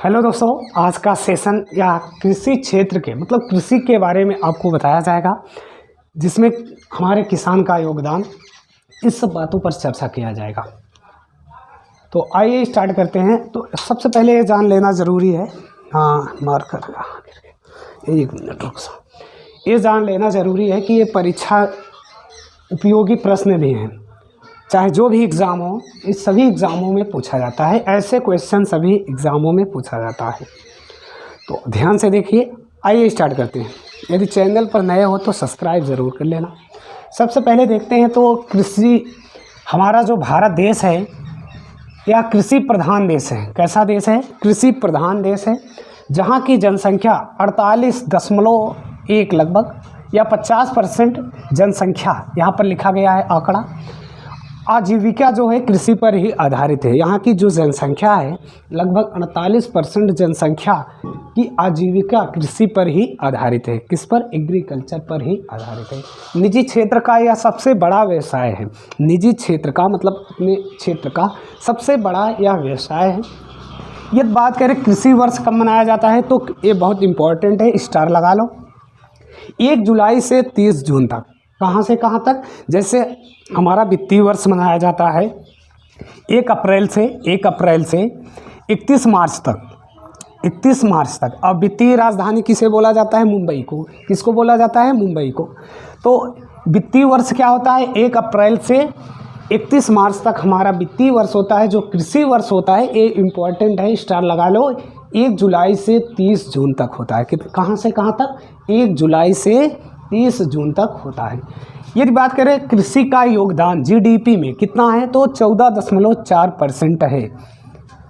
Hello दोस्तों, आज का सेशन या कृषि क्षेत्र के मतलब कृषि के बारे में आपको बताया जाएगा, जिसमें हमारे किसान का योगदान, इस सब बातों पर चर्चा किया जाएगा। तो आइए स्टार्ट करते हैं। तो सबसे पहले ये जान लेना ज़रूरी है, एक मिनट रुक सा, ये जान लेना ज़रूरी है कि ये परीक्षा उपयोगी प्रश्न भी हैं। चाहे जो भी एग्ज़ाम हो, इस सभी एग्ज़ामों में पूछा जाता है, ऐसे क्वेश्चन सभी एग्ज़ामों में पूछा जाता है। तो ध्यान से देखिए। आइए स्टार्ट करते हैं। यदि चैनल पर नए हो तो सब्सक्राइब ज़रूर कर लेना। सबसे पहले देखते हैं तो कृषि, हमारा जो भारत देश है या कृषि प्रधान देश है। कैसा देश है? कृषि प्रधान देश है, जहाँ की जनसंख्या 48.1 लगभग या 50% जनसंख्या यहाँ पर लिखा गया है आंकड़ा। आजीविका जो है कृषि पर ही आधारित है। यहाँ की जो जनसंख्या है लगभग 48% जनसंख्या की आजीविका कृषि पर ही आधारित है। किस पर? एग्रीकल्चर पर ही आधारित है। निजी क्षेत्र का यह सबसे बड़ा व्यवसाय है। निजी क्षेत्र का मतलब अपने क्षेत्र का सबसे बड़ा यह व्यवसाय है। यदि बात करें कृषि वर्ष कब मनाया जाता है तो ये बहुत इम्पोर्टेंट है, स्टार लगा लो। 1 जुलाई से 30 जून तक। कहाँ से कहाँ तक? जैसे हमारा वित्तीय वर्ष मनाया जाता है 1 अप्रैल से 31 मार्च तक। 31 मार्च तक। अब वित्तीय राजधानी किसे बोला जाता है? मुंबई को। किसको बोला जाता है? मुंबई को। तो वित्तीय वर्ष क्या होता है? 1 अप्रैल से 31 मार्च तक हमारा वित्तीय वर्ष होता है। जो कृषि वर्ष होता है ये इम्पोर्टेंट है, स्टार लगा लो। 1 जुलाई से 30 जून तक होता है। कहाँ से कहाँ तक? 1 जुलाई से 30 जून तक होता है। यदि बात करें कृषि का योगदान जीडीपी में कितना है तो 14.4% है।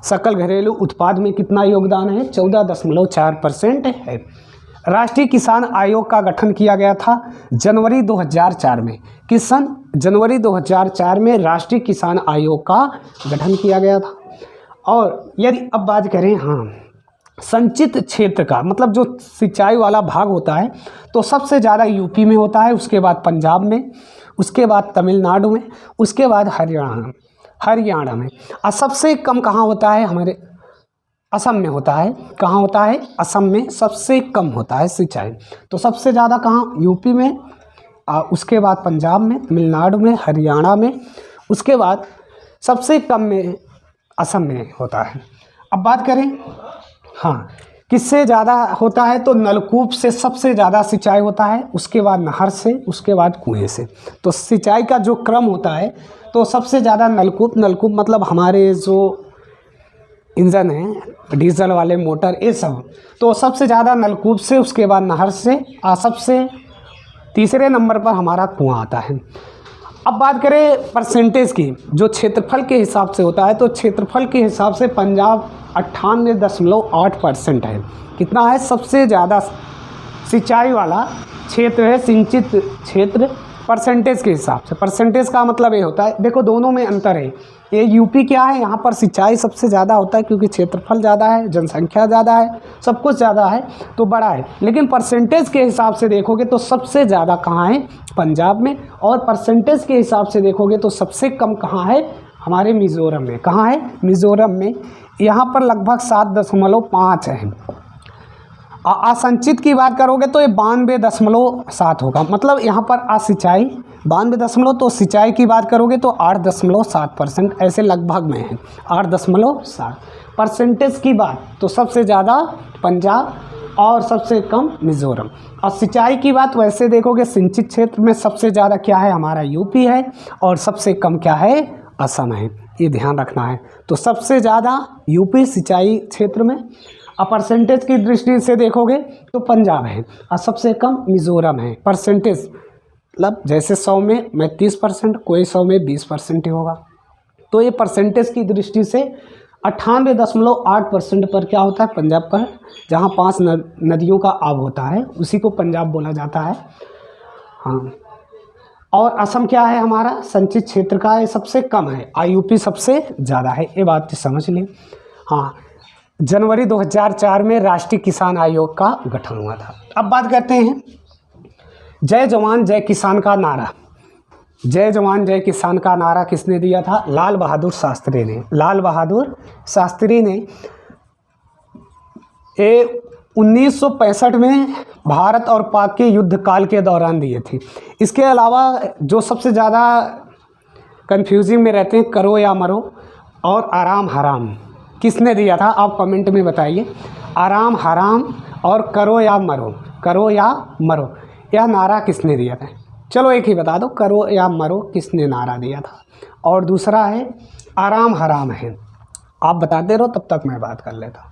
सकल घरेलू उत्पाद में कितना योगदान है? 14.4% है। राष्ट्रीय किसान आयोग का गठन किया गया था जनवरी 2004 में। किस सन? जनवरी 2004 में राष्ट्रीय किसान आयोग का गठन किया गया था। और यदि अब बात करें संचित क्षेत्र का मतलब जो सिंचाई वाला भाग होता है तो सबसे ज़्यादा यूपी में होता है, उसके बाद पंजाब में, उसके बाद तमिलनाडु में, उसके बाद हरियाणा में। और सबसे कम कहाँ होता है? हमारे असम में होता है। कहाँ होता है? असम में सबसे कम होता है सिंचाई। तो सबसे ज़्यादा कहाँ? यूपी में, उसके बाद पंजाब में, तमिलनाडु में, हरियाणा में, उसके बाद सबसे कम में असम में होता है। अब बात करें किससे ज़्यादा होता है तो नलकूप से सबसे ज़्यादा सिंचाई होता है, उसके बाद नहर से, उसके बाद कुएं से। तो सिंचाई का जो क्रम होता है तो सबसे ज़्यादा नलकूप मतलब हमारे जो इंजन है डीजल वाले मोटर ये सब, तो सबसे ज़्यादा नलकूप से, उसके बाद नहर से, और सबसे तीसरे नंबर पर हमारा कुआं आता है। अब बात करें परसेंटेज की, जो क्षेत्रफल के हिसाब से होता है तो क्षेत्रफल के हिसाब से पंजाब 98.8% है। कितना है? सबसे ज़्यादा सिंचाई वाला क्षेत्र है, सिंचित क्षेत्र परसेंटेज के हिसाब से। परसेंटेज का मतलब ये होता है, देखो दोनों में अंतर है। ये यूपी क्या है, यहाँ पर सिंचाई सबसे ज़्यादा होता है क्योंकि क्षेत्रफल ज़्यादा है, जनसंख्या ज़्यादा है, सब कुछ ज़्यादा है तो बड़ा है। लेकिन परसेंटेज के हिसाब से देखोगे तो सबसे ज़्यादा कहाँ है? पंजाब में। और परसेंटेज के हिसाब से देखोगे तो सबसे कम कहाँ है? हमारे मिज़ोरम में। कहाँ है? मिज़ोरम में। यहाँ पर लगभग 7.5 है। असंचित की बात करोगे तो ये 92.7 होगा। मतलब यहाँ पर असिंचाई 92 तो सिंचाई की बात करोगे तो 8.7%, ऐसे लगभग में है 8.7। परसेंटेज की बात तो सबसे ज़्यादा पंजाब और सबसे कम मिज़ोरम। और सिंचाई की बात वैसे देखोगे सिंचित क्षेत्र में सबसे ज़्यादा क्या है? हमारा यूपी है, और सबसे कम क्या है? असम है। ये ध्यान रखना है। तो सबसे ज़्यादा यूपी सिंचाई क्षेत्र में, और परसेंटेज की दृष्टि से देखोगे तो पंजाब है, और सबसे कम मिज़ोरम है। परसेंटेज मतलब जैसे 100 में 30%, कोई 100 में 20% ही होगा। तो ये परसेंटेज की दृष्टि से 98.8% पर क्या होता है? पंजाब पर, जहाँ 5 नदियों का आब होता है उसी को पंजाब बोला जाता है। और असम क्या है? हमारा संचित क्षेत्र का है, सबसे कम है, और यूपी सबसे ज़्यादा है। ये बात समझ लें। जनवरी 2004 में राष्ट्रीय किसान आयोग का गठन हुआ था। अब बात करते हैं जय जवान जय किसान का नारा। जय जवान जय किसान का नारा किसने दिया था? लाल बहादुर शास्त्री ने। लाल बहादुर शास्त्री ने ये 1965 में भारत और पाक के युद्ध काल के दौरान दिए थे। इसके अलावा जो सबसे ज़्यादा कंफ्यूजिंग में रहते हैं, करो या मरो और आराम हराम, किसने दिया था आप कमेंट में बताइए। आराम हराम और करो या मरो, यह नारा किसने दिया था? चलो एक ही बता दो, करो या मरो किसने नारा दिया था। और दूसरा है आराम हराम है, आप बताते रहो तब तक मैं बात कर लेता हूँ।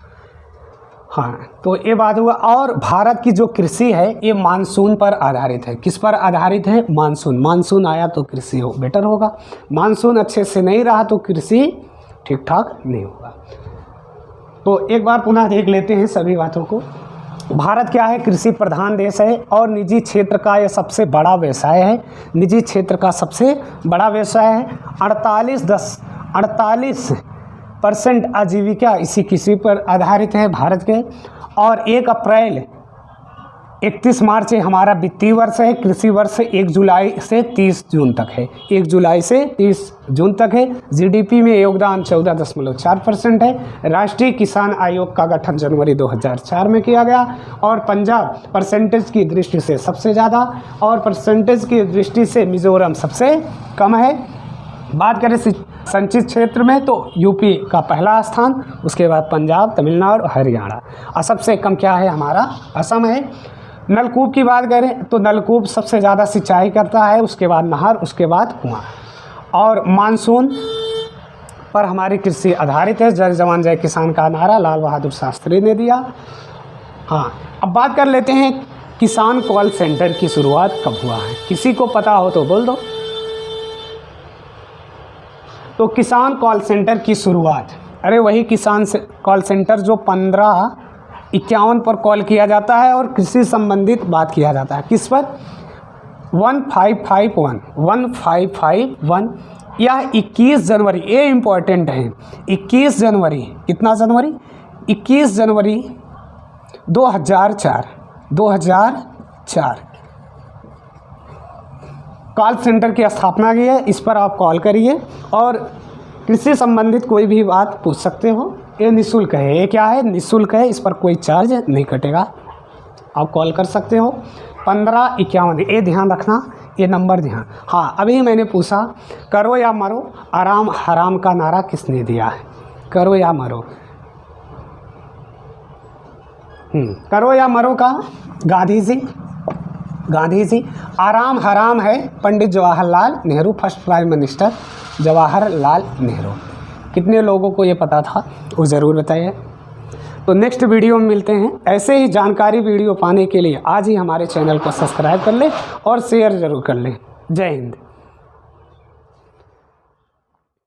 हाँ, तो ये बात हुआ। और भारत की जो कृषि है ये मानसून पर आधारित है। किस पर आधारित है? मानसून आया तो कृषि हो बेटर होगा, मानसून अच्छे से नहीं रहा तो कृषि ठीक ठाक नहीं होगा। तो एक बार पुनः देख लेते हैं सभी बातों को। भारत क्या है? कृषि प्रधान देश है और निजी क्षेत्र का यह सबसे बड़ा व्यवसाय है। निजी क्षेत्र का सबसे बड़ा व्यवसाय है। 48% आजीविका इसी कृषि पर आधारित है भारत के। और 1 अप्रैल 31 मार्च हमारा वित्तीय वर्ष है। कृषि वर्ष 1 जुलाई से 30 जून तक है। 1 जुलाई से 30 जून तक है। जीडीपी में योगदान 14.4% है। राष्ट्रीय किसान आयोग का गठन जनवरी 2004 में किया गया। और पंजाब परसेंटेज की दृष्टि से सबसे ज़्यादा और परसेंटेज की दृष्टि से मिजोरम सबसे कम है। बात करें संचित क्षेत्र में तो यूपी का पहला स्थान, उसके बाद पंजाब, तमिलनाडु, हरियाणा, और सबसे कम क्या है? हमारा असम है। नलकूप की बात करें तो नलकूप सबसे ज़्यादा सिंचाई करता है, उसके बाद नहर, उसके बाद कुआं। और मानसून पर हमारी कृषि आधारित है। जय जवान जय किसान का नारा लाल बहादुर शास्त्री ने दिया। हाँ, अब बात कर लेते हैं किसान कॉल सेंटर की शुरुआत कब हुआ है? किसी को पता हो तो बोल दो। तो किसान कॉल सेंटर की शुरुआत, अरे वही किसान कॉल सेंटर जो 1551 पर कॉल किया जाता है और कृषि संबंधित बात किया जाता है। किस पर? 1551 यह 21 जनवरी, ये इम्पोर्टेंट है। 21 जनवरी, कितना जनवरी? 21 जनवरी 2004 कॉल सेंटर की स्थापना की है। इस पर आप कॉल करिए और कृषि संबंधित कोई भी बात पूछ सकते हो। ये निःशुल्क है। ये क्या है? निःशुल्क है, इस पर कोई चार्ज नहीं कटेगा, आप कॉल कर सकते हो। 1551, ये ध्यान रखना, ये नंबर ध्यान। हाँ, अभी मैंने पूछा करो या मरो आराम हराम का नारा किसने दिया है? करो या मरो, करो या मरो का गांधी जी। आराम हराम है Pandit Jawaharlal Nehru, first prime minister Jawaharlal Nehru. कितने लोगों को ये पता था वो ज़रूर बताइए। तो नेक्स्ट वीडियो में मिलते हैं। ऐसे ही जानकारी वीडियो पाने के लिए आज ही हमारे चैनल को सब्सक्राइब कर लें और शेयर ज़रूर कर लें। जय हिंद।